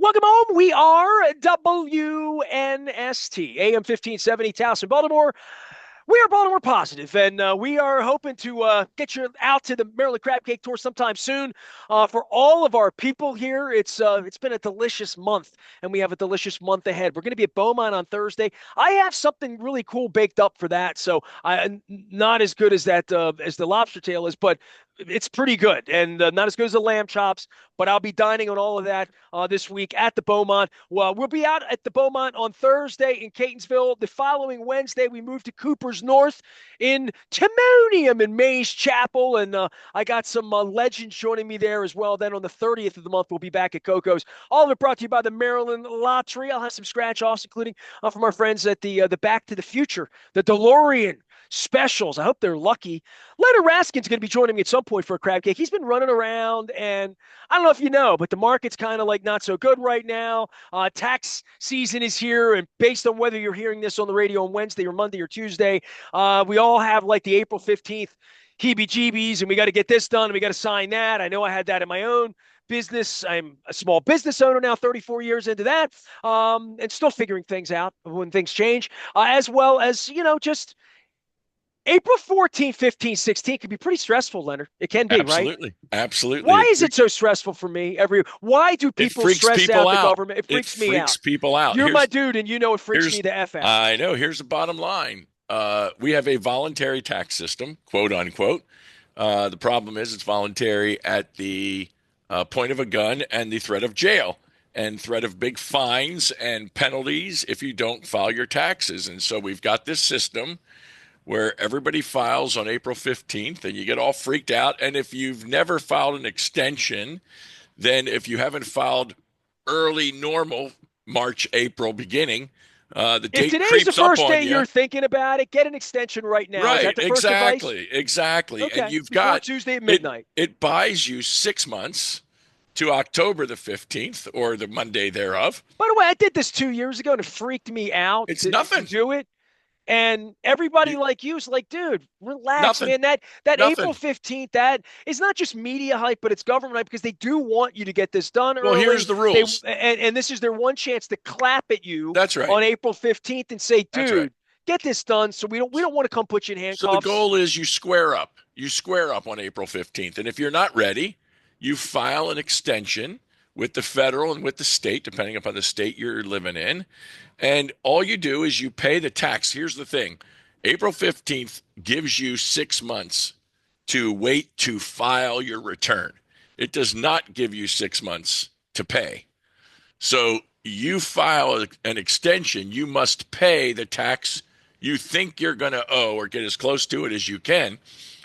Welcome home. We are WNST, AM 1570, Towson, Baltimore. We are Baltimore Positive, and we are hoping to get you out to the Maryland Crab Cake Tour sometime soon. For all of our people here, it's been a delicious month, and we have a delicious month ahead. We're going to be at Beaumont on Thursday. I have something really cool baked up for that, so not as good as that as the lobster tail is, but it's pretty good, and not as good as the lamb chops. But I'll be dining on all of that this week at the Beaumont. Well, we'll be out at the Beaumont on Thursday in Catonsville. The following Wednesday, we move to Cooper's North in Timonium in Mays Chapel. And I got some legends joining me there as well. Then on the 30th of the month, we'll be back at Coco's. All of it brought to you by the Maryland Lottery. I'll have some scratch-offs, including from our friends at the Back to the Future, the DeLorean specials. I hope they're lucky. Leonard Raskin's going to be joining me at some point for a crab cake. He's been running around, and I don't know if you know, but the market's kind of like not so good right now. Tax season is here, and based on whether you're hearing this on the radio on Wednesday or Monday or Tuesday, we all have like the April 15th heebie-jeebies, and we got to get this done, and we got to sign that. I know I had that in my own business. I'm a small business owner now, 34 years into that, and still figuring things out when things change, as well as, just April 14th, 15th, 16th can be pretty stressful, Leonard. It can be, right? Absolutely. Absolutely. Why is it so stressful for me why do It people freaks stress people out the out. government? It It freaks me freaks out. people out. You're my dude, and you know it freaks me Here's the F out. I know, here's the bottom line. We have a voluntary tax system, quote unquote. The problem is it's voluntary at the point of a gun and the threat of jail and threat of big fines and penalties if you don't file your taxes. And so we've got this system where everybody files on April 15th and you get all freaked out. And if you've never filed an extension, then if you haven't filed early normal March, April beginning, the If date today's the creeps up first on day you. you're thinking about it, get an extension right now. Is that Right, the first advice? exactly. And Okay, you've before got Tuesday at it, midnight. it buys you 6 months to October the 15th or the Monday thereof. By the way, I did this 2 years ago, and it freaked me out It's to nothing. do it. And everybody You, like you is like, dude, relax, nothing, man. That April nothing. 15th, that is not just media hype, but it's government hype because they do want you to get this done Well, here's early. the They rules. and this is their one chance to clap at you That's right. on April 15th and say, That's right. dude, get this done. So we don't want to come put you in So the handcuffs. goal is you square up. You square up on April 15th. And if you're not ready, you file an extension with the federal and with the state, depending upon the state you're living in. And all you do is you pay the tax. Here's the thing. April 15th gives you 6 months to wait to file your return. It does not give you 6 months to pay. So you file an extension, you must pay the tax you think you're going to owe or get as close to it as you can.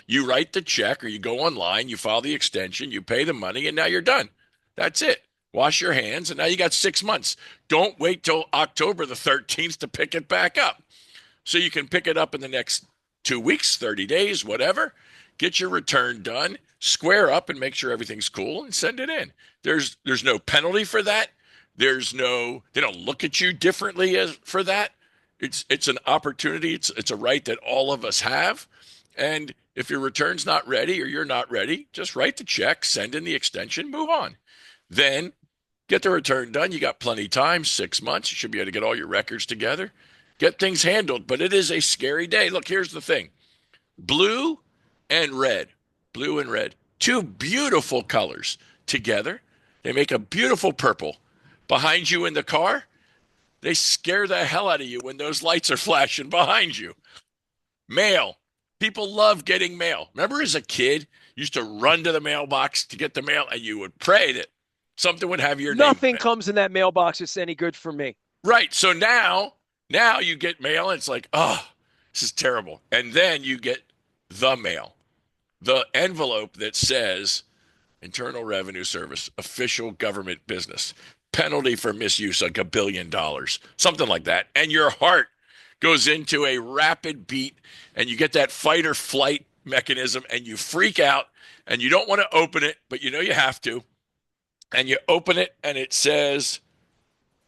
You write the check or you go online, you file the extension, you pay the money, and now you're done. That's it. Wash your hands, and now you got 6 months. Don't wait till October the 13th to pick it back up. So you can pick it up in the next 2 weeks, 30 days, whatever. Get your return done, square up and make sure everything's cool and send it in. There's no penalty for that. They don't look at you differently for that. It's an opportunity. It's a right that all of us have. And if your return's not ready or you're not ready, just write the check, send in the extension, move on. Then get the return done. You got plenty of time, 6 months. You should be able to get all your records together, get things handled. But it is a scary day. Look, here's the thing. Blue and red, blue and red, two beautiful colors together. They make a beautiful purple. Behind you in the car, they scare the hell out of you when those lights are flashing behind you. Mail. People love getting mail. Remember as a kid, you used to run to the mailbox to get the mail and you would pray that something would have your name Nothing on it. comes in that mailbox that's any good for me. Right. So now you get mail and it's like, oh, this is terrible. And then you get the mail, the envelope that says Internal Revenue Service, official government business, penalty for misuse, like $1 billion, something like that. And your heart goes into a rapid beat and you get that fight or flight mechanism and you freak out and you don't want to open it, but you know you have to. And you open it and it says,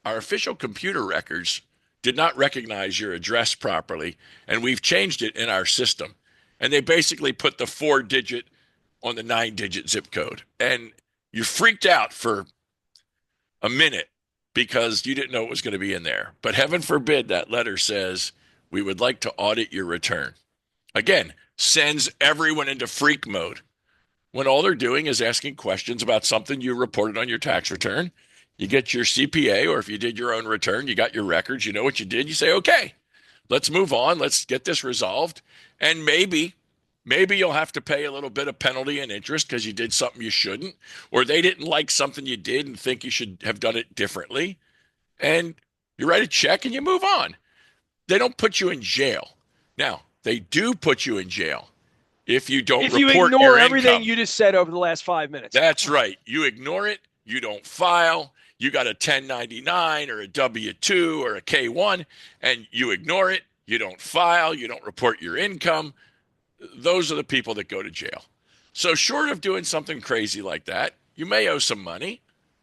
our official computer records did not recognize your address properly, and we've changed it in our system. And they basically put the 4-digit on the 9-digit zip code. And you freaked out for a minute because you didn't know what was going to be in there. But heaven forbid that letter says, we would like to audit your return. Again, sends everyone into freak mode when all they're doing is asking questions about something you reported on your tax return. You get your CPA, or if you did your own return, you got your records, you know what you did. You say, okay, let's move on. Let's get this resolved. And maybe you'll have to pay a little bit of penalty and interest because you did something you shouldn't, or they didn't like something you did and think you should have done it differently. And you write a check and you move on. They don't put you in jail. Now, they do put you in jail if you don't If you report ignore your everything income. you just said over the last 5 minutes. That's right. You ignore it. You don't file. You got a 1099 or a W-2 or a K-1, and you ignore it. You don't file. You don't report your income. Those are the people that go to jail. So short of doing something crazy like that, you may owe some money.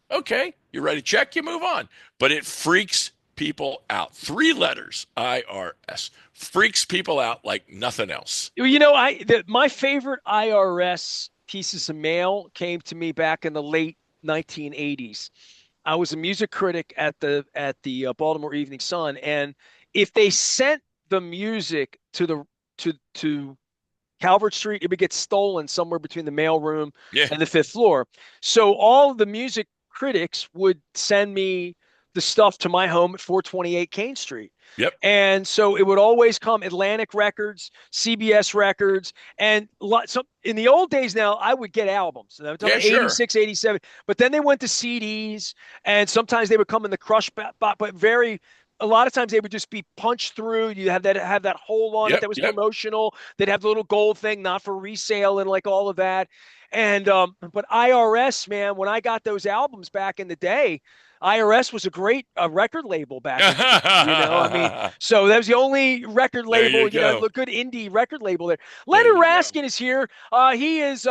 Okay, you write a check, you move on. But it freaks people out. 3 letters, IRS. Freaks people out like nothing else. My favorite IRS pieces of mail came to me back in the late 1980s. I was a music critic at the Baltimore Evening Sun, and if they sent the music to Calvert Street, it would get stolen somewhere between the mailroom Yeah. and the fifth floor. So all the music critics would send me the stuff to my home at 428 Kane Street. Yep. And so it would always come Atlantic Records, CBS Records, and so in the old days now, I would get albums. I'm talking Yeah, sure. 86, 87, but then they went to CDs, and sometimes they would come in the crush, but a lot of times they would just be punched through. You have that hole on it Yep. that was Yep. promotional. They'd have the little gold thing, not for resale, and like all of that. And but IRS, man, when I got those albums back in the day, IRS was a great record label back in the day. I mean, so that was the only record There you label, go. look good indie record label there. There Leonard you go. Raskin is here. He is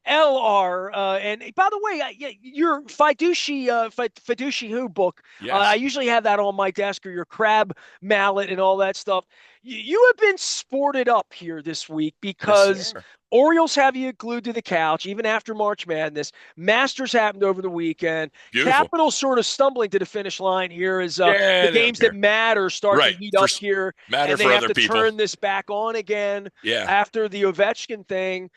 LR. And by the way, your Fiduci Who book, I Yes. usually have that on my desk, or your crab mallet and all that stuff. You have been sported up here this week Yes, because sir. Orioles have you glued to the couch, even after March Madness. Masters happened over the weekend. Beautiful. Capitals sort of stumbling to the finish line here as the Yeah, they don't games that care. matter start to Right. heat up here, Matter and they for have other to people. turn this back on again Yeah. after the Ovechkin thing.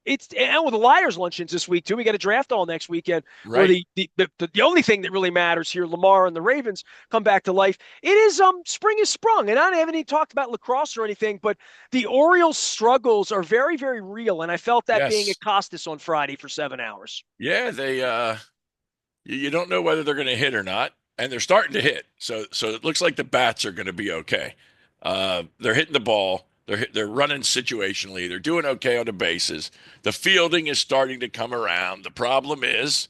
It's and with the Liars luncheons this week too. We got a draft all next weekend where Right. the only thing that really matters here, Lamar and the Ravens come back to life. It is spring is sprung, and I haven't even talked about lacrosse or anything, but the Orioles' struggles are very, very real, and I felt that being at Yes. Costas on Friday for 7 hours. Yeah, they you don't know whether they're going to hit or not, and they're starting to hit. So it looks like the bats are going to be okay. They're hitting the ball. They're running situationally. They're doing okay on the bases. The fielding is starting to come around. The problem is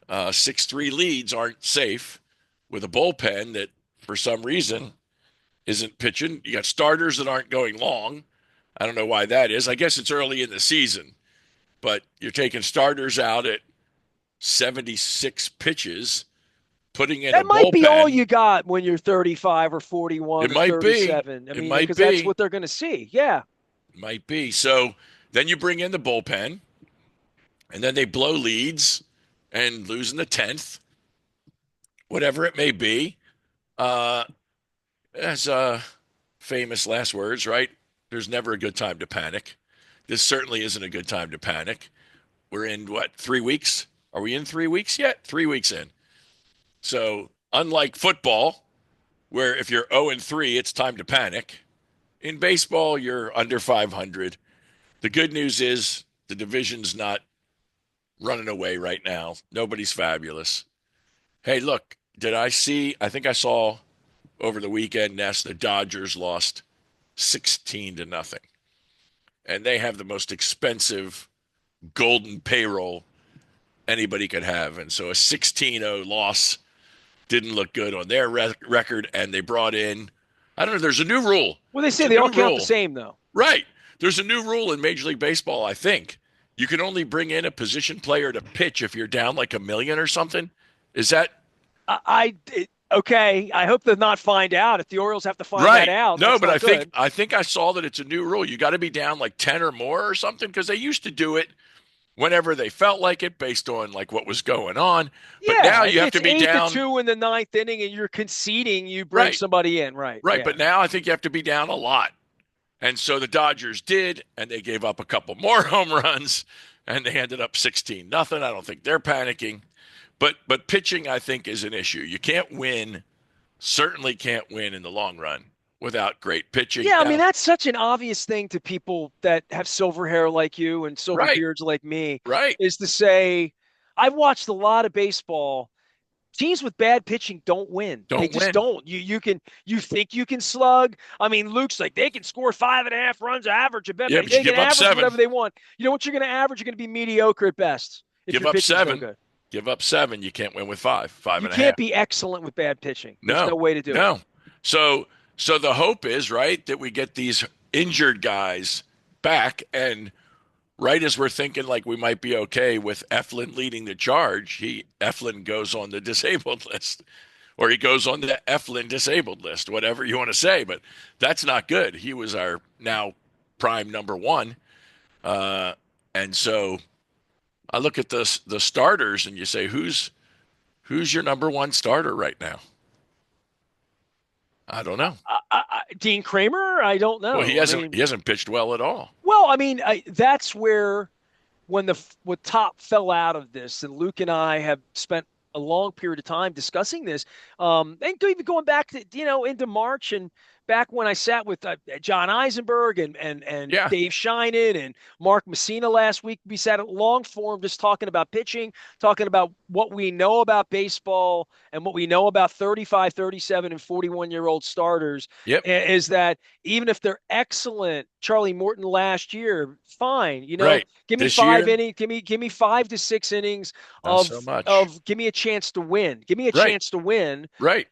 6-3 leads aren't safe with a bullpen that, for some reason, isn't pitching. You got starters that aren't going long. I don't know why that is. I guess it's early in the season, but you're taking starters out at 76 pitches, putting in a That might be all bullpen. you got when you're 35 or 41 It or might be. 37. I It mean, might because that's be. what they're going to see. Yeah. Might be. So then you bring in the bullpen, and then they blow leads and lose in the 10th, whatever it may be. Uh, as famous last words, right? There's never a good time to panic. This certainly isn't a good time to panic. We're in what, 3 weeks? Are we in 3 weeks yet? 3 weeks in. So, unlike football, where if you're 0-3, it's time to panic. In baseball, you're under 500. The good news is the division's not running away right now. Nobody's fabulous. Hey, look, I think I saw over the weekend, Ness, the Dodgers lost 16 to nothing. And they have the most expensive golden payroll anybody could have. And so a 16-0 loss didn't look good on their record. And they brought in, I don't know, there's a new rule. Well, they There's say a they all new count the rule. same, though. Right. There's a new rule in Major League Baseball, I think. You can only bring in a position player to pitch if you're down like $1 million or something. Is that Okay. I hope to not find out. If the Orioles have to find that right? out, No, that's but not I good. think I saw that it's a new rule. You got to be down like 10 or more or something because they used to do it whenever they felt like it based on like what was going on. But Yeah, now if you have it's to be eight to down. two in the ninth inning and you're conceding, you bring Right, somebody in, right? right. Yeah. But now I think you have to be down a lot. And so the Dodgers did, and they gave up a couple more home runs, and they ended up 16-0. I don't think they're panicking. But pitching, I think, is an issue. You can't win, certainly can't win in the long run without great pitching. Yeah, I mean Now, that's such an obvious thing to people that have silver hair like you and silver right, beards like me right. is to say I've watched a lot of baseball. Teams with bad pitching don't win. They Don't just win. don't. You think you can slug. I mean, Luke's like they can score 5.5 runs average. Yeah, but you They can give up average seven. whatever they want. You know what you're going to average? You're going to be mediocre at best if Give your up pitching's no seven. good. Give up seven. You can't win with five, five You and a can't half. be excellent with bad pitching. There's No, no way to do it. no. So, so the hope is, right, that we get these injured guys back. And right as we're thinking like we might be okay with Eflin leading the charge, Eflin goes on the disabled list, or he goes on the Eflin disabled list, whatever you want to say. But that's not good. He was our now prime number one. Uh, and so I look at the starters and you say, who's your number one starter right now? I don't know. Dean Kramer, I don't Well, know. I mean, he hasn't pitched well at all. well, I mean, that's where when the what top fell out of this, and Luke and I have spent a long period of time discussing this, and even going back to into March and back when I sat with John Eisenberg and Yeah. Dave Sheinin and Mark Messina last week. We sat at long form just talking about pitching, talking about what we know about baseball and what we know about 35, 37, and 41-year-old starters Yep. is that even if they're excellent, Charlie Morton last year, fine. Right. Give me This five year, innings. Give me 5 to 6 innings not so much. of give me a chance to win. Give me a Right. chance to win. Right.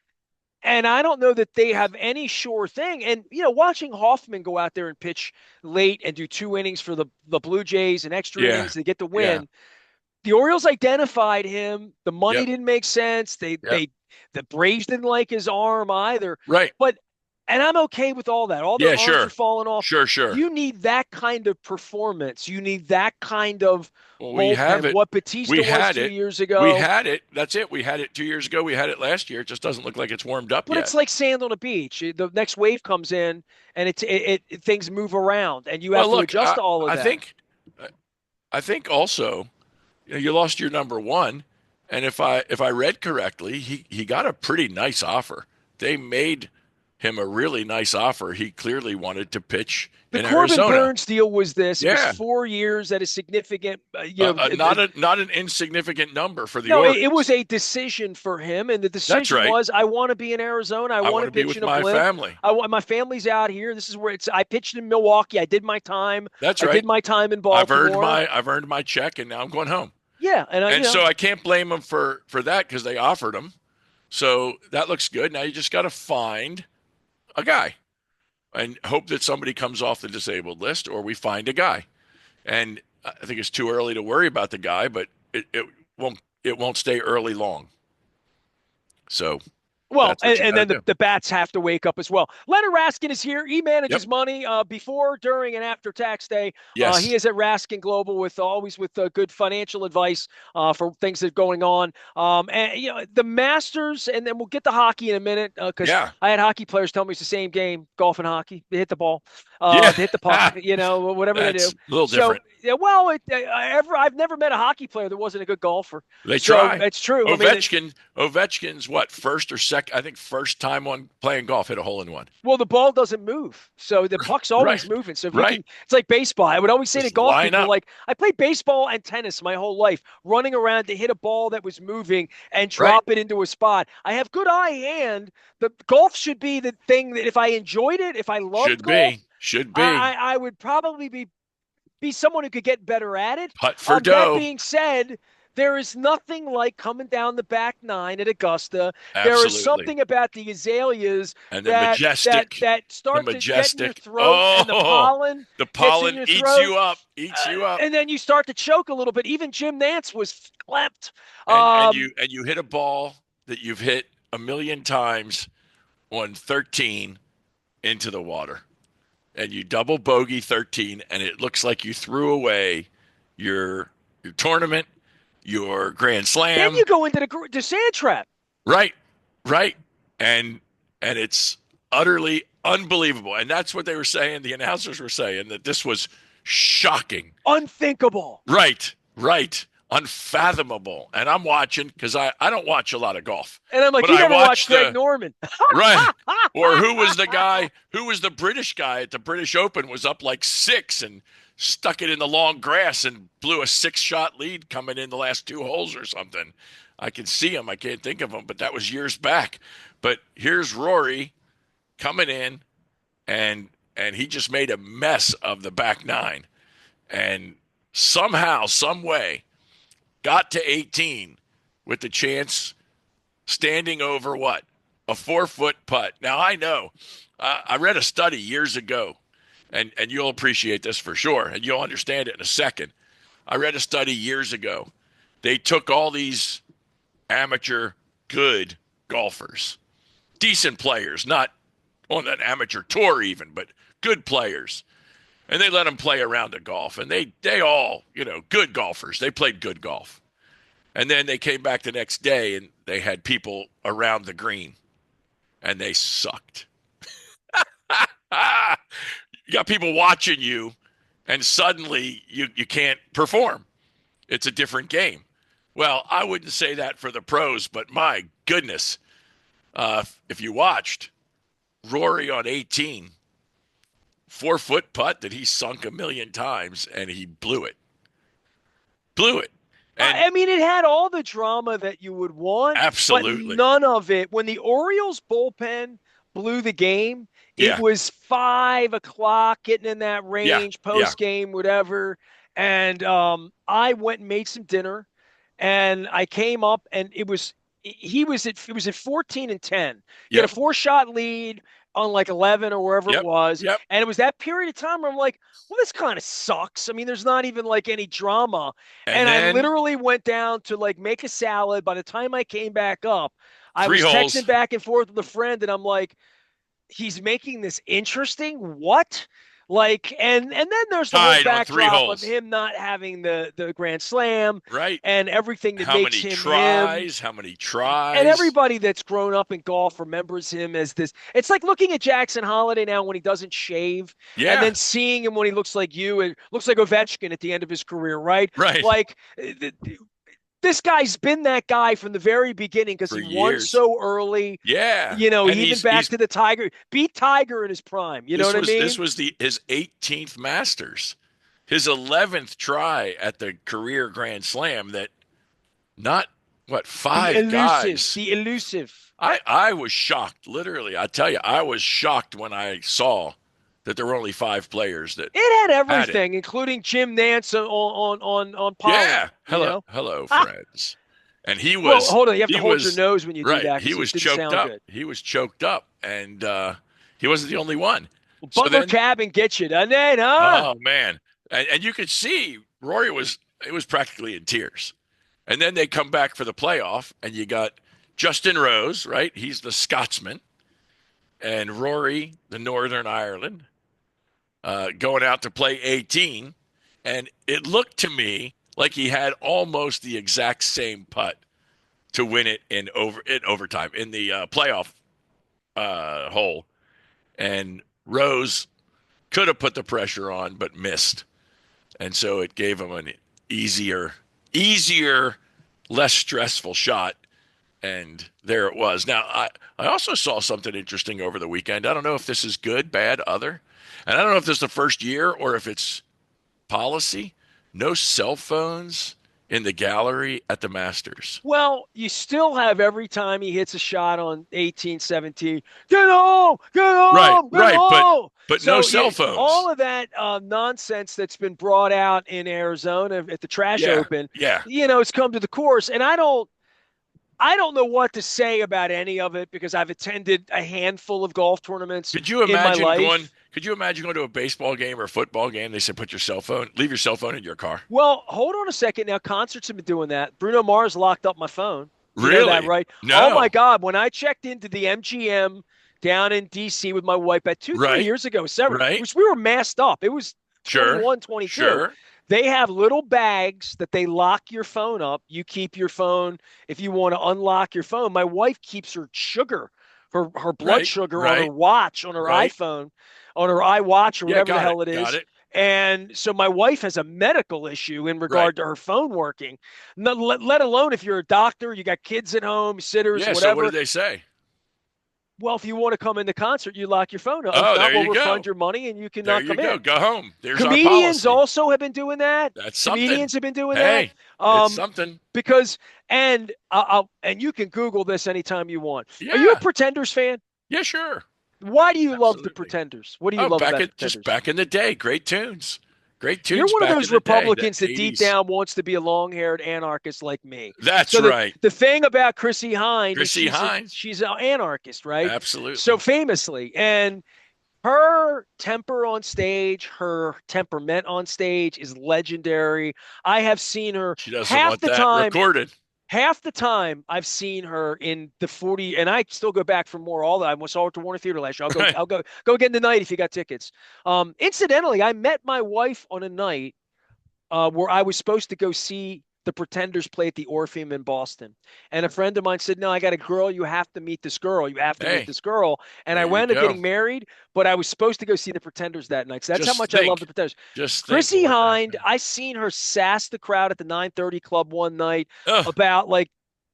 And I don't know that they have any sure thing. And watching Hoffman go out there and pitch late and do 2 innings for the Blue Jays and extra Yeah. innings to get the Yeah. win. The Orioles identified him. The money Yep. didn't make sense. Yep. The Braves didn't like his arm either. Right. But and I'm okay with all that. All their Yeah, arms are sure. falling off. Sure, sure. You need that kind of performance. You need that kind of Well, we have bullpen. it. What Batista We was had two it. years We ago. had it. That's it. We had it 2 years ago. We had it last year. It just doesn't look like it's warmed up But yet. it's like sand on a beach. The next wave comes in, and things move around, and you have Well, to look, adjust to all of I that. think I think also you lost your number one, and if I read correctly, he got a pretty nice offer. They made him a really nice offer. He clearly wanted to pitch The in Corbin Arizona. Burns deal was this. It was Yeah, 4 years at a significant, not an insignificant number for the no, it was Orioles. a decision for him, and the That's decision right. was, I want to be in Arizona. I I want want to to be pitch with in a my blimp. family. I want my family's out here. This is where it's. I pitched in Milwaukee. I did my time. That's I did right. my time in Baltimore. I've earned my check, and now I'm going home. Yeah, and And so I can't blame him for that because they offered him. So that looks good. Now you just got to find a guy and hope that somebody comes off the disabled list or we find a guy. And I think it's too early to worry about the guy, but it won't stay early long. So well, that's what you and got to then do. the bats have to wake up as well. Leonard Raskin is here. He Yep. manages money before, during, and after tax day. He Yes. is at Raskin Global with always with good financial advice for things that are going on. And the Masters, and then we'll get to hockey in a minute because Yeah. I had hockey players tell me it's the same game, golf and hockey. They hit the ball, Yeah. they hit the puck, whatever they That's do. a little So different. yeah, well, I've never met a hockey player that wasn't a good golfer. They So try. it's true. I mean, Ovechkin's what, first or second? I think first time on playing golf hit a hole in one. well, the ball doesn't move, so the puck's always Right. moving. So if you Right. can, it's like baseball. I would always say to Just golf line people, up. like I played baseball and tennis my whole life, running around to hit a ball that was moving and Right. drop it into a spot. I have good eye hand. The golf should be the thing that if I enjoyed it, if I loved Should golf, be. Should be. I would probably be someone who could get better at it. Putt for That dough. being said, there is nothing like coming down the back nine at Augusta. There is Absolutely. something about the azaleas And that the start to get in your majestic. throat, and the Oh, pollen the gets in pollen your eats throat, you up, eats you up. and then you start to choke a little bit. Even Jim Nance was clapped. And you hit a ball that you've hit a million times on 13 into the water. And you double bogey 13 and it looks like you threw away your your tournament, your Grand Then Slam. you go into the sand trap. Right, right, and it's utterly unbelievable. And that's what they were saying. The announcers were saying that this was shocking. Unthinkable. Right, right, unfathomable. And I'm watching because I don't watch a lot of golf, And I'm like, but you I never watched watched Greg the Norman. right. Or who was the guy? Who was the British guy at the British Open? Was up like six and stuck it in the long grass and blew a 6-shot lead coming in the last 2 holes or something. I can see him. I can't think of him, but that was years back. But here's Rory coming in, and he just made a mess of the back nine, and somehow, some way, got to 18 with the chance standing over what? A 4-foot putt. Now, I know, I read a study years ago, and you'll appreciate this for sure, and you'll understand it in a second. I read a study years ago. They took all these amateur good golfers, decent players, not on an amateur tour even, but good players. And they let them play around the golf. And they all, good golfers. They played good golf. And then they came back the next day and they had people around the green and they sucked. You got people watching you and suddenly you can't perform. It's a different game. Well, I wouldn't say that for the pros, but my goodness, if you watched Rory on 18, 4-foot putt that he sunk a million times, and he blew it. Blew it. And I mean, it had all the drama that you would want, but absolutely. none of it. When the Orioles bullpen blew the game, it Yeah. was 5 o'clock, getting in that Yeah. range, Yeah. post game, whatever. And I went and made some dinner, and I came up, and it was at 14 and 10. You had Yep. a 4-shot lead on like 11 or wherever it Yep. was, Yep. and it was that period of time where I'm like, well, this kind of sucks. I mean, there's not even like any drama. And And I then literally went down to like make a salad. By the time I came back up, I three was texting holes. back and forth with a friend, and I'm like, he's making this interesting. What? Like, and then there's the whole Tied on three backdrop of holes. him not having the Grand Slam Right. and everything that How makes many him him. tries? How many And tries? everybody that's grown up in golf remembers him as this. It's like looking at Jackson Holiday now when he doesn't shave, and Yeah. then seeing him when he looks like you and looks like Ovechkin at the end of his career, right? Right. Like this guy's been that guy from the very beginning because For he won years. so early. Yeah. And Even back he's to the Tiger, beat Tiger in his prime. You know this what I was this mean? was the his 18th Masters. His 11th try at the career Grand Slam that not what The five elusive, guys. the elusive. I was shocked, literally. I tell you, I was shocked when I saw that there were only 5 players that It had had it. everything, including Jim Nance on pollen. Yeah. You Hello, know? hello, friends. And Well, hold on. You have to he hold your was nose when you do right. that He because it was didn't choked sound up. good. He was choked up, and he wasn't the only one. Well, So Butler then, Cabin gets you, doesn't it? Huh? oh man, and you could see Rory was practically in tears. And then they come back for the playoff, and you got Justin Rose, right? He's the Scotsman, and Rory, the Northern Ireland, going out to play 18. And it looked to me like he had almost the exact same putt to win it in overtime in the playoff hole. And Rose could have put the pressure on, but missed, and so it gave him an easier, less stressful shot. And there it was. Now, I also saw something interesting over the weekend. I don't know if this is good, bad, other. And I don't know if this is the first year or if it's policy. No cell phones in the gallery at the Masters. Well, you still have every time he hits a shot on 18, 17, get home, get Right, home, get right, home. but no So cell phones. all of that nonsense that's been brought out in Arizona at the Trash Yeah, Open, yeah. it's come to the course. And I don't know what to say about any of it because I've attended a handful of golf tournaments Could you in my imagine going? life. Could you imagine going to a baseball game or a football game? They said leave your cell phone in your car. Well, hold on a second. Now, concerts have been doing that. Bruno Mars locked up my phone. You know that, Really? right? Oh my No. God. When I checked into the MGM down in DC with my wife about 2, 3 Right. years ago, Right. which we were masked up. It was Sure. 21, 22. Sure. They have little bags that they lock your phone up. You keep your phone if you want to unlock your phone. My wife keeps her sugar, her blood Right, sugar on her right, watch, on her right. iPhone, on her iWatch or Yeah, whatever the got it, hell it got is. it. And so my wife has a medical issue in Right. regard to her phone working. No, let alone if you're a doctor, you got kids at home, sitters, Yeah. So what did whatever. they say? Well, if you want to come in the concert, you lock your phone up. If Oh, not, there we'll you refund go. your money and you There cannot you come go. in. Go home. There's our Comedians policy. also have been doing that. That's something. Comedians have been doing that. Hey, it's something. Because and you can Google this anytime you want. Are you a Yeah. Pretenders fan? Yeah, sure. Why do you love the Absolutely. Pretenders? What do you Oh, love about the just Pretenders? back in the day, great tunes. Great You're tunes one of back in those the day, the Republicans that deep 80s. down wants to be a long-haired anarchist like me. That's So the right. the thing about Chrissy Hind is Chrissy Hines. she's an anarchist, right? So Absolutely. famously, and her temper on stage, her temperament on stage is legendary. I have seen her She doesn't want that recorded. half the time I've seen her in the 40, and I still go back for more. All that I saw her at the Warner Theater last year. Right. I'll go again tonight if you got tickets. Incidentally, I met my wife on a night where I was supposed to go see the Pretenders play at the Orpheum in Boston. And a friend of mine said, "No, I got a girl. You have to meet this girl. You have to meet Hey, this girl." And I there you wound up go. getting married, but I was supposed to go see the Pretenders that night. So that's how Just much I love the think. Pretenders. Just think of Chrissy what that Hind, meant. I seen her sass the crowd at the 9:30 Club one night Ugh. about like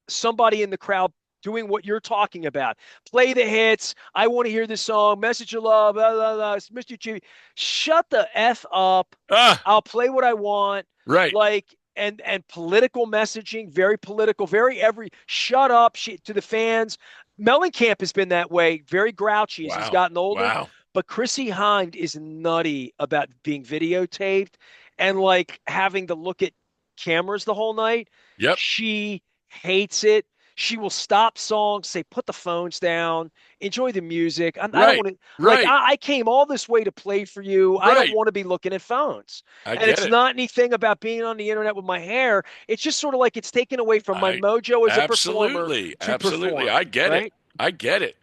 somebody in the crowd doing what you're talking about. Play the hits. I want to hear this song. Message of love. Blah, blah, blah. It's Mr. Chibi. Shut the F up. Ah, I'll play what I want. right. Like, and political messaging, very political, very every shut up to the fans. Mellencamp has been that way, very grouchy as he's Wow. gotten older. Wow. But Chrissy Hind is nutty about being videotaped and like having to look at cameras the whole night. Yep. She hates it. She will stop songs, say, put the phones down, enjoy the music. I don't Right. want to, like, Right. I came all this way to play for you. I don't Right. want to be looking at phones. I And get it's it. not anything about being on the internet with my hair. It's just sort of like it's taken away from my I mojo as a performer absolutely. to Absolutely. perform, I get it. right? I get it.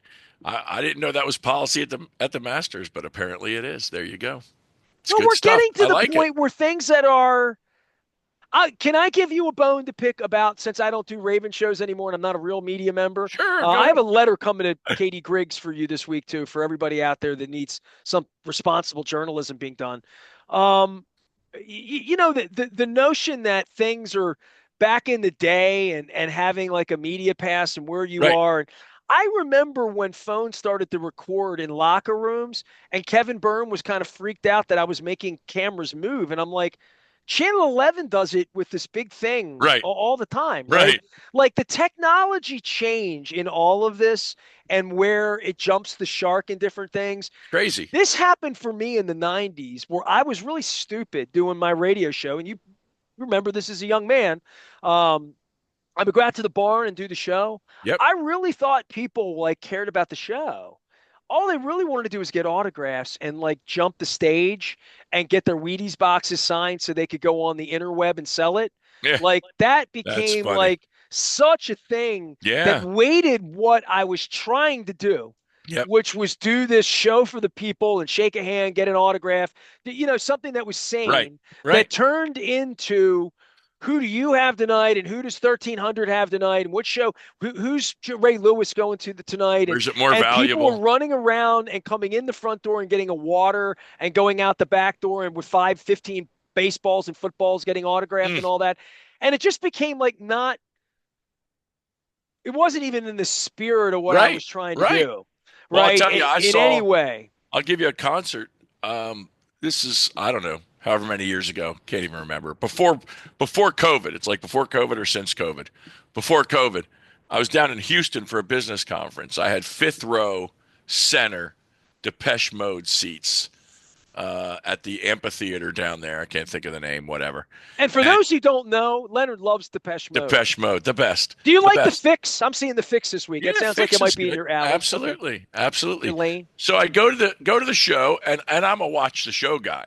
I didn't know that was policy at the Masters, but apparently it is. There you go. It's Well, good we're stuff. getting I to the like it. point where things that are can I give you a bone to pick about since I don't do Raven shows anymore and I'm not a real media member? Sure, I have go. a letter coming to Katie Griggs for you this week too, for everybody out there that needs some responsible journalism being done. Um, the notion that things are back in the day and having like a media pass and where you Right. are. And I remember when phones started to record in locker rooms, and Kevin Byrne was kind of freaked out that I was making cameras move, and I'm like Channel 11 does it with this big thing Right. all the time, right? Right. Like the technology change in all of this and where it jumps the shark in different things. Crazy. This happened for me in the 90s where I was really stupid doing my radio show. And you remember this as a young man. I would go out to the barn and do the show. Yep. I really thought people like cared about the show. All they really wanted to do was get autographs and like jump the stage and get their Wheaties boxes signed so they could go on the interweb and sell it. Yeah. Like that That's became funny. like such a thing that Yeah. weighted what I was trying to do, Yep. which was do this show for the people and shake a hand, get an autograph, something that was Right. sane that Right. turned into who do you have tonight and who does 1300 have tonight and what show who's Ray Lewis going to tonight Or is it more and people were valuable? running around and coming in the front door and getting a water and going out the back door and with 15 baseballs and footballs getting autographed Mm, and all that. And it just became like not it wasn't even in the spirit of what I right. was trying to Right. do, Well, I'll right? tell you, In any way. I'll give you a concert. This is, I don't know, however many years ago. Can't even remember. Before COVID. It's like before COVID or since COVID. Before COVID, I was down in Houston for a business conference. I had fifth row center Depeche Mode seats at the amphitheater down there. I can't think of the name, whatever. And for And those who don't know, Leonard loves Depeche Mode. Depeche Mode, the best. Do you The like the best. Fix? I'm seeing the Fix this week. Yeah, That sounds like Fix it might is be in good. your alley. Okay. Absolutely. Absolutely. Your lane. So I go to the show, and I'm a watch the show guy.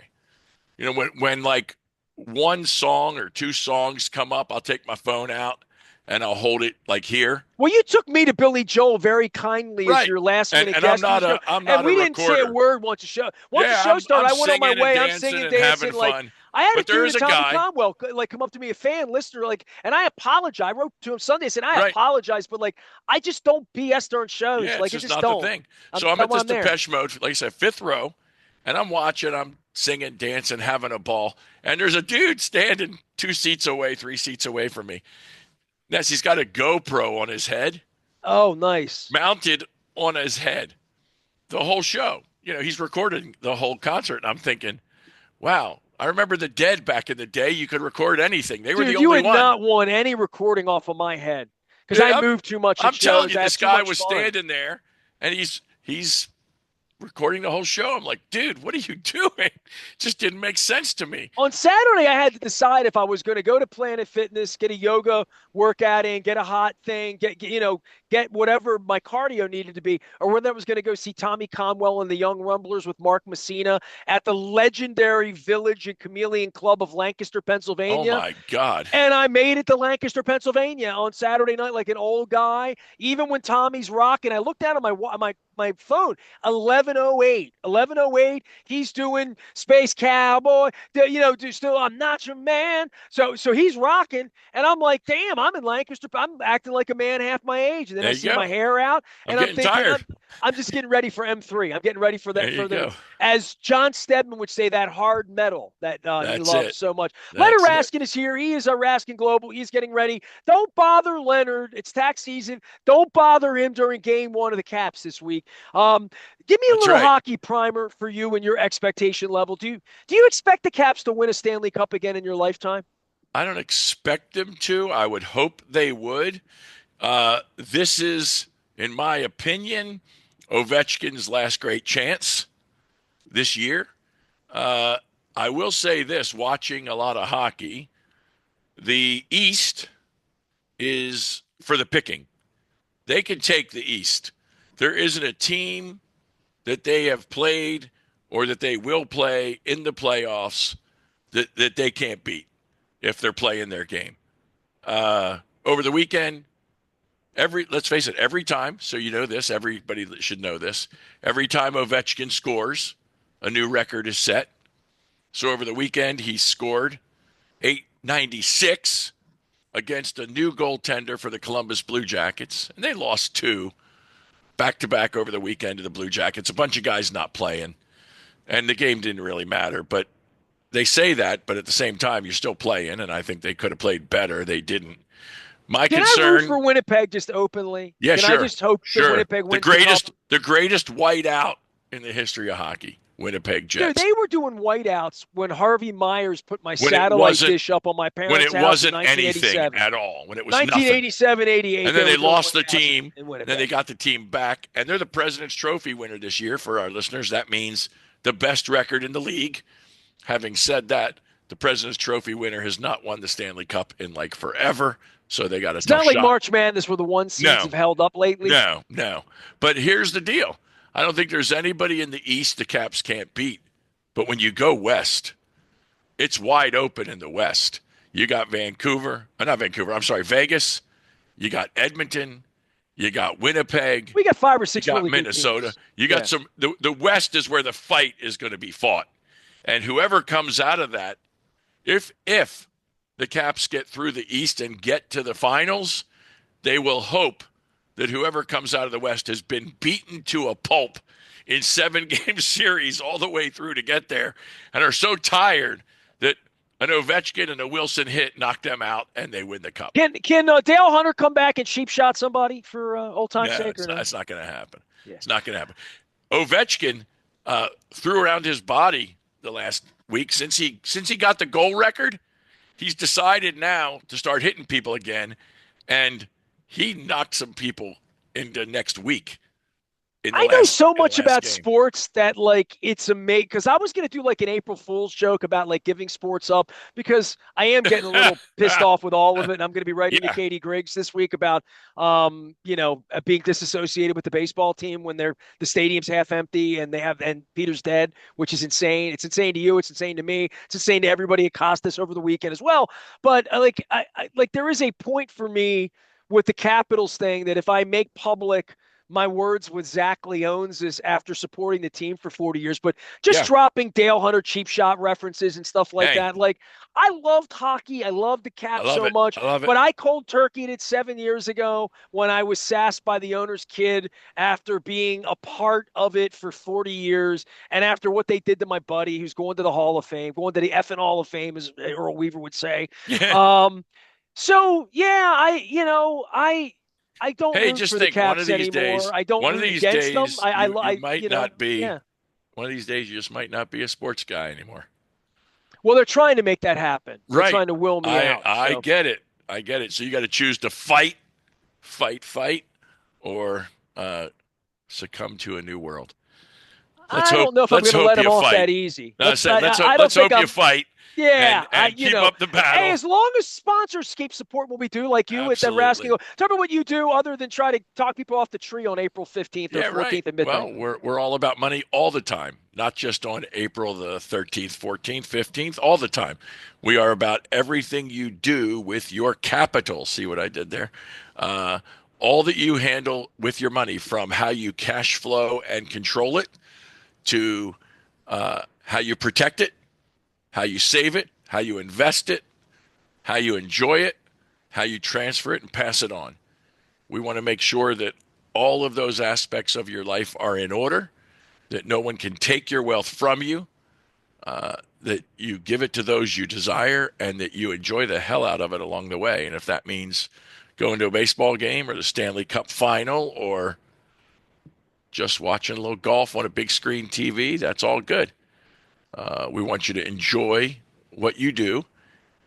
When like one song or two songs come up, I'll take my phone out and I'll hold it like here. Well, you took me to Billy Joel very kindly as Right. your last minute And I'm guest on not the show. I'm And not a we didn't say a recorder. word once the show Yeah, started. I'm I went on my singing and way. I'm dancing singing, and dancing. having Like fun. I had a But there dude is at a Tommy guy, Conwell like come up to me, a fan listener, like, and I apologize. I wrote to him Sunday, I said I right? apologize, but like I just don't BS during shows. Yeah, it's Like I just just not the don't. thing. So I'm That's at why this I'm there. Depeche Mode, like I said, fifth row, and I'm watching, I'm singing, dancing, having a ball. And there's a dude standing 2 seats away, 3 seats away from me. Yes, he's got a GoPro on his head, Oh, nice. mounted on his head, the whole show. He's recording the whole concert. And I'm thinking, wow, I remember the Dead back in the day. You could record anything. They were the Dude, you only would one. not want any recording off of my head because Yeah, I move too much at I'm telling shows. you, I have this too guy much was fun. standing there, and he's recording the whole show. I'm like, dude, what are you doing? It just didn't make sense to me. On Saturday, I had to decide if I was going to go to Planet Fitness, get a yoga workout in, get a hot thing, get whatever my cardio needed to be, or whether I was going to go see Tommy Conwell and the Young Rumblers with Mark Messina at the legendary Village and Chameleon Club of Lancaster, Oh Pennsylvania. my God. And I made it to Lancaster, Pennsylvania on Saturday night like an old guy. Even when Tommy's rocking, I looked down at my phone, 11:08. He's doing Space Cowboy. Still I'm not your man. So he's rocking, and I'm like, damn, I'm in Lancaster. I'm acting like a man half my age, and then There I you see my go. hair out, I'm and I'm getting thinking, tired. I'm just getting ready for M3. I'm getting ready for There that you for the go. as John Stedman would say, that hard metal that he That's loves it. so much. Leonard That's it. Raskin is here. He is our Raskin Global. He's getting ready. Don't bother Leonard. It's tax season. Don't bother him during game one of the Caps this week. Give me a That's little right. hockey primer for you and your expectation level. Do you expect the Caps to win a Stanley Cup again in your lifetime? I don't expect them to. I would hope they would. This is, in my opinion, Ovechkin's last great chance this year. Uh, I will say this, watching a lot of hockey, the East is for the picking. They can take the East. There isn't a team that they have played or that they will play in the playoffs that they can't beat if they're playing their game. Over the weekend, let's face it, every time, so you know this, everybody should know this, every time Ovechkin scores, a new record is set. So over the weekend, he scored 896 against a new goaltender for the Columbus Blue Jackets, and they lost two back to back over the weekend to the Blue Jackets. A bunch of guys not playing, and the game didn't really matter. But they say that, but at the same time, you're still playing, and I think they could have played better. They didn't. My Can I root concern, for Winnipeg just openly? yeah, Can I sure, just hope that sure. Winnipeg The wins the cup? greatest whiteout in the history of hockey, Winnipeg Dude, Jets. they were doing whiteouts when Harvey Myers put my When it satellite wasn't dish up on my when parents' it house in wasn't anything 1987. at all, when it was nothing. 1987, 88, And then they they were doing lost the whiteouts team. in And then they Winnipeg. got the team back. And they're the President's Trophy winner this year for our listeners. That means the best record in the league. Having said that, the President's Trophy winner has not won the Stanley Cup in like forever. So they got a It's tough not like shot. March Madness where the one seeds No, have held up lately. no. But here's the deal. I don't think there's anybody in the East the Caps can't beat. But when you go west, it's wide open in the West. You got not Vancouver, I'm sorry, Vegas. You got Edmonton. You got Winnipeg. We got five or You six got really good Minnesota. teams. You got the West is where the fight is going to be fought. And whoever comes out of that, if the Caps get through the East and get to the finals, they will hope that whoever comes out of the West has been beaten to a pulp in 7-game series all the way through to get there and are so tired that an Ovechkin and a Wilson hit knock them out and they win the cup. Can Dale Hunter come back and cheap shot somebody for old time's No, sake? it's not going to happen. Yeah. It's not going to happen. Ovechkin threw around his body the last week since he got the goal record. He's decided now to start hitting people again, and he knocked some people into next week. I know so much about game. sports that like it's amazing because I was gonna do like an April Fool's joke about like giving sports up because I am getting a little pissed off with all of it. And I'm gonna be writing to Katie Griggs this week about being disassociated with the baseball team when the stadium's half empty and Peter's dead, which is insane. It's insane to you. It's insane to me. It's insane to everybody at Costas over the weekend as well. But I there is a point for me with the Capitals thing that if I make public my words with Zach Leones is after supporting the team for 40 years, but just Yeah. dropping Dale Hunter cheap shot references and stuff like Hey, that. Like, I loved hockey. I loved the I Cap love so it. much, I love it. but I cold turkeyed it 7 years ago when I was sassed by the owner's kid after being a part of it for 40 years and after what they did to my buddy who's going to the Hall of Fame, going to the effing Hall of Fame, as Earl Weaver would say. Yeah. Um, so yeah, I don't Hey, root just for the think Caps anymore. I don't one of root these against them. days you might not be Yeah. one of these days you just might not be a sports guy anymore. Well, they're trying to make that happen. They're Right. trying to will me out. I So get it. I get it. So you got to choose to fight, or succumb to a new world. I don't know if I'm Let's going to let hope them you off fight. that easy. No, I said I don't let's think hope you I'm. fight Yeah, and keep up the hey, battle. as long as sponsors keep supporting what we do, like you at the Absolutely. Raskin, tell me what you do other than try to talk people off the tree on April 15th or Yeah, right. 14th at midnight. Well, we're all about money all the time, not just on April the 13th, 14th, 15th, all the time. We are about everything you do with your capital. See what I did there? Uh, all that you handle with your money, from how you cash flow and control it to how you protect it, how you save it, how you invest it, how you enjoy it, how you transfer it and pass it on. We want to make sure that all of those aspects of your life are in order, that no one can take your wealth from you, that you give it to those you desire, and that you enjoy the hell out of it along the way. And if that means going to a baseball game or the Stanley Cup final or just watching a little golf on a big screen TV, that's all good. We want you to enjoy what you do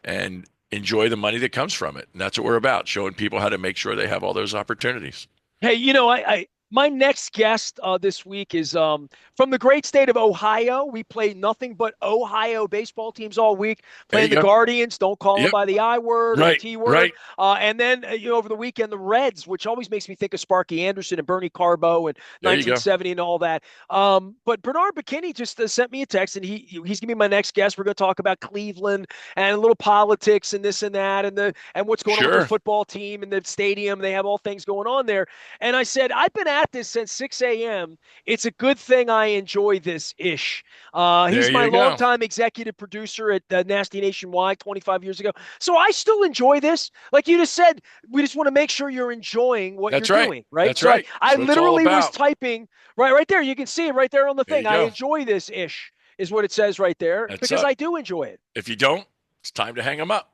and enjoy the money that comes from it. And that's what we're about, showing people how to make sure they have all those opportunities. Hey, I my next guest this week is from the great state of Ohio. We play nothing but Ohio baseball teams all week, There playing you the go. Guardians. Don't call them Yep. by the I word or the Right. T word. Right. And then over the weekend, the Reds, which always makes me think of Sparky Anderson and Bernie Carbo and There you go. 1970 and all that. But Bernard McKinney just sent me a text, and he's gonna be my next guest. We're going to talk about Cleveland and a little politics and this and that, and what's going on with their Sure. football team and the stadium. They have all things going on there. And I said, I've been at this since 6 a.m. It's a good thing I enjoy this ish. There He's my you go. longtime executive producer at Nasty Nationwide 25 years ago. So I still enjoy this. Like you just said, we just want to make sure you're enjoying what you're That's right. doing, right? That's So I, right. I That's what it's all literally was about. typing right there. You can see it right there on the There you thing. I go. enjoy this ish is what it says right there That's because up. I do enjoy it. If you don't, it's time to hang them up.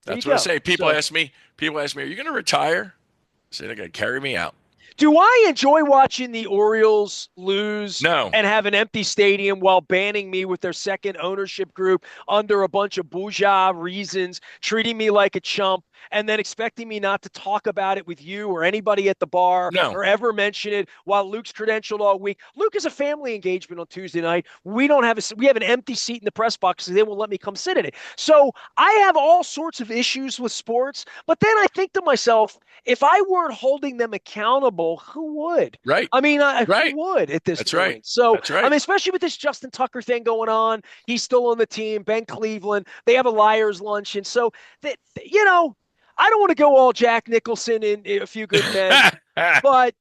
There you That's what I go. say. So People ask me, are you going to retire? I say, they're going to carry me out. do I enjoy watching the Orioles lose No, and have an empty stadium while banning me with their second ownership group under a bunch of bourgeois reasons, treating me like a chump, and then expecting me not to talk about it with you or anybody at the bar no. or ever mention it while Luke's credentialed all week? Luke is a family engagement on Tuesday night. We have an empty seat in the press box because they won't let me come sit in it. So I have all sorts of issues with sports, but then I think to myself, if I weren't holding them accountable, who would? Right. I mean, who Right. would at this That's right. point? So, That's I right. mean, especially with this Justin Tucker thing going on, he's still on the team. Ben Cleveland, they have a liars' lunch, and so that I don't want to go all Jack Nicholson in A Few Good Men, but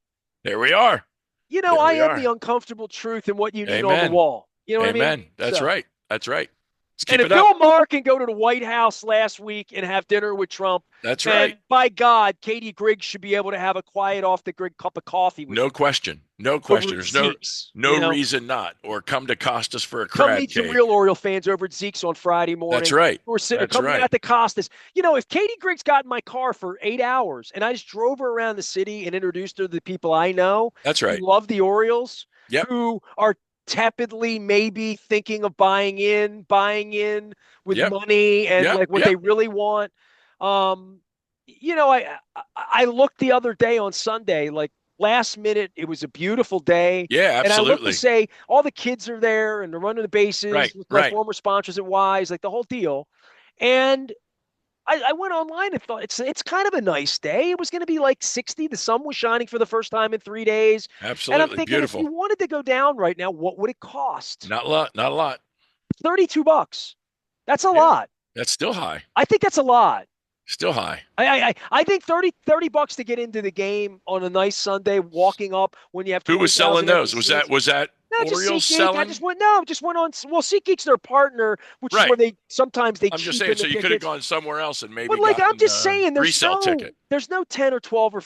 There we are. There I we am the are. uncomfortable truth and what you need on the Amen. wall. You know what I mean? Amen. That's So. right. That's right. Let's And keep if it up. Bill Maher can go to the White House last week and have dinner with Trump, That's right. then by God, Katie Griggs should be able to have a quiet off the grid cup of coffee with No me question. No over question. at There's no Zeke's. no reason not. Or come to Costas for a Come crab meet some real cake. Oriole fans over at Zeke's on Friday That's morning. right. Or sit or That's come right. out to Costas. If Katie Griggs got in my car for 8 hours and I just drove her around the city and introduced her to the people I know That's who right. love the Orioles, Yep. who are tepidly maybe thinking of buying in with Yep. money and Yep. like what they Yep. really want. Um, I looked the other day on Sunday, like last minute, it was a beautiful day. Yeah, And I looked to absolutely. say all the kids are there and they're running the bases Right. with my Right. former sponsors at Wise, like the whole deal. And I went online and thought it's kind of a nice day. It was going to be like 60. The sun was shining for the first time in 3 days. And I'm Absolutely. thinking if Beautiful. you wanted to go down right now, what would it cost? Not a lot. Not a lot. $32. That's a Yeah. lot. That's still high. I think that's a lot. Still high. I think thirty bucks to get into the game on a nice Sunday, walking up when you have Who was selling 20,000 empty those? Was that seats. was that No, just Orioles SeatGeek. I selling? just went no, just went on. Well, SeatGeek's their partner, which is Right. where they sometimes they I'm just saying. cheapen the So you could have tickets. gone somewhere else and But maybe like I'm gotten just a saying, resale ticket. there's no 10 or 12 or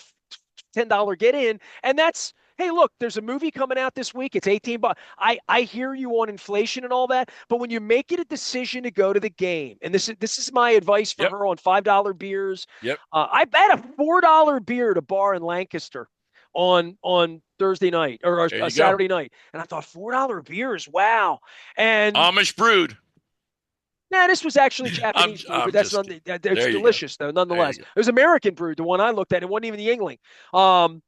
$10 get in, and that's hey, look, there's a movie coming out this week. It's 18 bucks. I hear you on inflation and all that, but when you make it a decision to go to the game, and this is my advice for Yep. her on $5 beers. Yep. I bet a $4 beer at a bar in Lancaster on Thursday night or There a you go. Saturday night, and I thought $4 beers, wow. And Amish brewed. nah, this was actually I'm Japanese brewed, but I'm that's just not. kidding. It's There you go. delicious though, There nonetheless. you go. It was American brewed, the one I looked at. It wasn't even the Yingling. Um,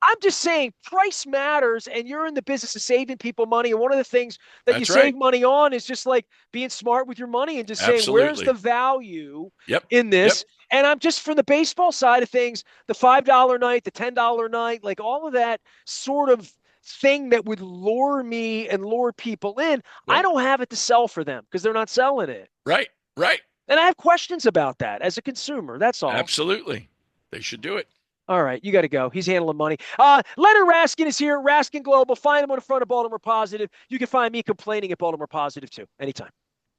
I'm just saying price matters, and you're in the business of saving people money. And one of the things that you That's right. save money on is just like being smart with your money and just saying, where's the Absolutely. value Yep. in Yep. this? And I'm just from the baseball side of things, the $5 night, the $10 night, like all of that sort of thing that would lure me and lure people in. I Yep. don't have it to sell for them because they're not selling it. Right. Right. And I have questions about that as a consumer. That's all. Absolutely. They should do it. All right, you got to go. He's handling money. Leonard Raskin is here. Raskin Global. Find him on the front of Baltimore Positive. You can find me complaining at Baltimore Positive too. Anytime.